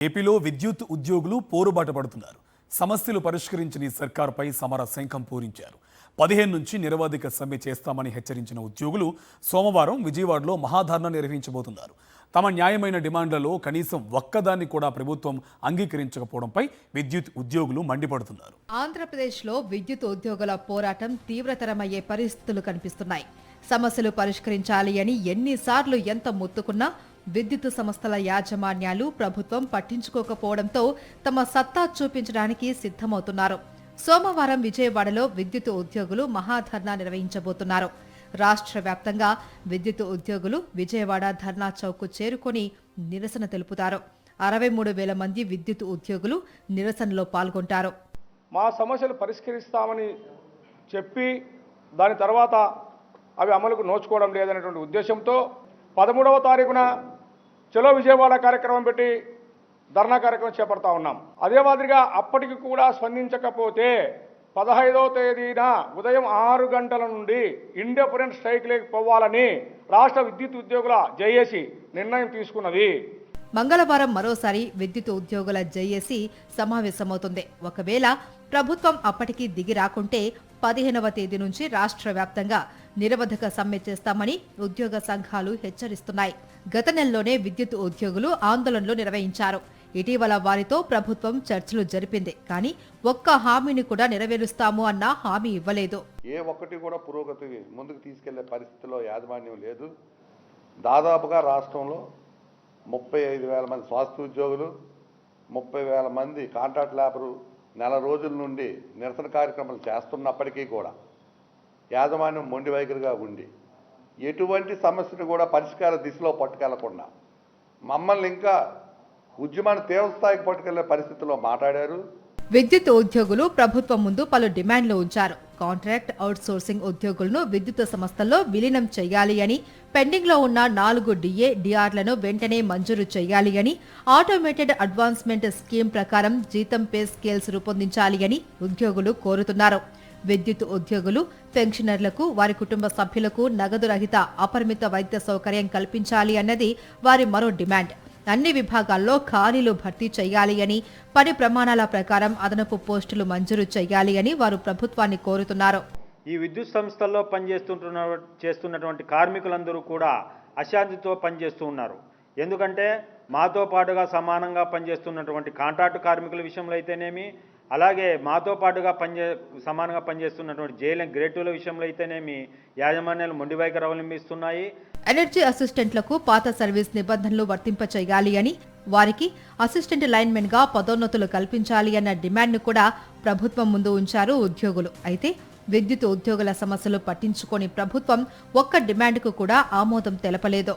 ఏపీలో విద్యుత్ ఉద్యోగులు పోరుబాట పడుతున్నారు. సమస్యలు పరిష్కరించని సర్కారుపై సమర శంఖం పూరించారు. 15 నుంచి నిరవధిక సమ్మె చేస్తామని హెచ్చరించిన ఉద్యోగులు సోమవారం విజయవాడలో మహాధర్నా నిర్వహించబోతున్నారు. తమ న్యాయమైన డిమాండ్లలో కనీసం ఒక్కదాన్ని కూడా ప్రభుత్వం అంగీకరించకపోవడంపై విద్యుత్ ఉద్యోగులు మండిపడుతున్నారు. ఆంధ్రప్రదేశ్లో విద్యుత్ ఉద్యోగుల పోరాటం తీవ్రతరమయ్యే పరిస్థితులు కనిపిస్తున్నాయి. సమస్యలు పరిష్కరించాలి అని ఎన్నిసార్లు ఎంత మొత్తుకున్నా విద్యుత్ సంస్థల యాజమాన్యాలు ప్రభుత్వం పట్టించుకోకపోవడంతో తమ సత్తా చూపించడానికి సిద్ధమవుతున్నారు. సోమవారం విజయవాడలో విద్యుత్ ఉద్యోగులు మహాధర్నా నిర్వహించబోతున్నారు. రాష్ట్ర వ్యాప్తంగా విద్యుత్ ఉద్యోగులు విజయవాడ ధర్నా చౌక్ చేరుకొని నిరసన తెలుపుతారు. 63,000 మంది విద్యుత్ ఉద్యోగులు నిరసనలో పాల్గొంటారు. మా సమస్యలు పరిష్కరిస్తామని చెప్పి దాని తర్వాత అవి అమలుకు నోచుకోవడం లేదనేటువంటి ఉద్దేశంతో 13వ తారీఖున చలో విజయవాడ కార్యక్రమం పెట్టి ధర్నా కార్యక్రమం చేపడతా ఉన్నాం. అదే మాదిరిగా అప్పటికి కూడా స్పందించకపోతే 15వ తేదీన ఉదయం 6 గంటల నుండి ఇండిపెండెంట్ స్ట్రైక్ పోవాలని రాష్ట్ర విద్యుత్ ఉద్యోగుల జేఏసీ నిర్ణయం తీసుకున్నది. మంగళవారం మరోసారి విద్యుత్ ఉద్యోగుల జేఏసీ సమావేశమవుతుంది. ఒకవేళ ప్రభుత్వం అప్పటికి దిగి రాకుంటే 15వ తేదీ నుంచి రాష్ట్ర వ్యాప్తంగా నిరవధిక సమ్మె చేస్తామని ఉద్యోగ సంఘాలు హెచ్చరిస్తున్నాయి. గత నెలలోనే విద్యుత్ ఉద్యోగులు ఆందోళనలు నిర్వహించారు. ఇటీవల వారితో ప్రభుత్వం చర్చలు జరిపింది. కానీ ఒక్క హామీని కూడా నెరవేరుస్తాము అన్న హామీ ఇవ్వలేదు. ఏ ఒక్కటి కూడా పురోగతి ముందుకు తీసుకెళ్లే పరిస్థితిలో యాజమాన్యం లేదు. దాదాపుగా రాష్ట్రంలో 35,000 మంది స్వాస్థ్య ఉద్యోగులు, 30,000 మంది కాంట్రాక్ట్ లేబరు నెల రోజుల నుండి నిరసన కార్యక్రమాలు చేస్తున్నప్పటికీ కూడా యాజమాన్యం మొండి వైఖరిగా ఉండి ఎటువంటి సమస్యను కూడా పరిష్కార దిశలో పట్టుకెళ్లకుండా మమ్మల్ని ఇంకా ఉద్యమాన్ని తీవ్రస్థాయికి పట్టుకెళ్లే పరిస్థితుల్లో మాట్లాడారు. విద్యుత్ ఉద్యోగులు ప్రభుత్వం ముందు పలు డిమాండ్లు ఉంచారు. కాంట్రాక్ట్ అవుట్సోర్సింగ్ ఉద్యోగులను విద్యుత్ సంస్థల్లో విలీనం చేయాలి అని, పెండింగ్ లో ఉన్న 4 డిఏ డిఆర్లను వెంటనే మంజూరు చేయాలి అని, ఆటోమేటెడ్ అడ్వాన్స్మెంట్ స్కీమ్ ప్రకారం జీతం పే స్కేల్స్ రూపొందించాలి అని ఉద్యోగులు కోరుతున్నారు. విద్యుత్ ఉద్యోగులు పెన్షనర్లకు, వారి కుటుంబ సభ్యులకు నగదు రహిత అపరిమిత వైద్య సౌకర్యం కల్పించాలి అన్నది వారి మరో డిమాండ్. అన్ని విభాగాల్లో ఖాళీలు భర్తీ చేయాలి అని, పని ప్రమాణాల ప్రకారం అదనపు పోస్టులు మంజూరు చేయాలి అని వారు ప్రభుత్వాన్ని కోరుతున్నారు. ఈ విద్యుత్ సంస్థల్లో చేస్తున్నటువంటి కార్మికులందరూ కూడా అశాంతితో పనిచేస్తూ ఉన్నారు. ఎందుకంటే మాతో పాటుగా సమానంగా పనిచేస్తున్నటువంటి కాంట్రాక్టు కార్మికుల విషయంలో అయితేనేమి, అలాగే మాతో పాటుగా సమానంగా పనిచేస్తున్నటువంటి జేఎల్ఎం గ్రేడ్ 2ల విషయంలో అయితేనేమి యాజమాన్యాలు మొండి వైఖరి అవలంబిస్తున్నాయి. ఎనర్జీ అసిస్టెంట్లకు పాత సర్వీస్ నిబంధనలు వర్తింపచేయాలి అని, వారికి అసిస్టెంట్ లైన్మెన్ గా పదోన్నతులు కల్పించాలి అన్న డిమాండ్ను కూడా ప్రభుత్వం ముందు ఉంచారు ఉద్యోగులు. అయితే విద్యుత్ ఉద్యోగుల సమస్యలు పట్టించుకోని ప్రభుత్వం ఒక్క డిమాండ్కు కూడా ఆమోదం తెలపలేదు.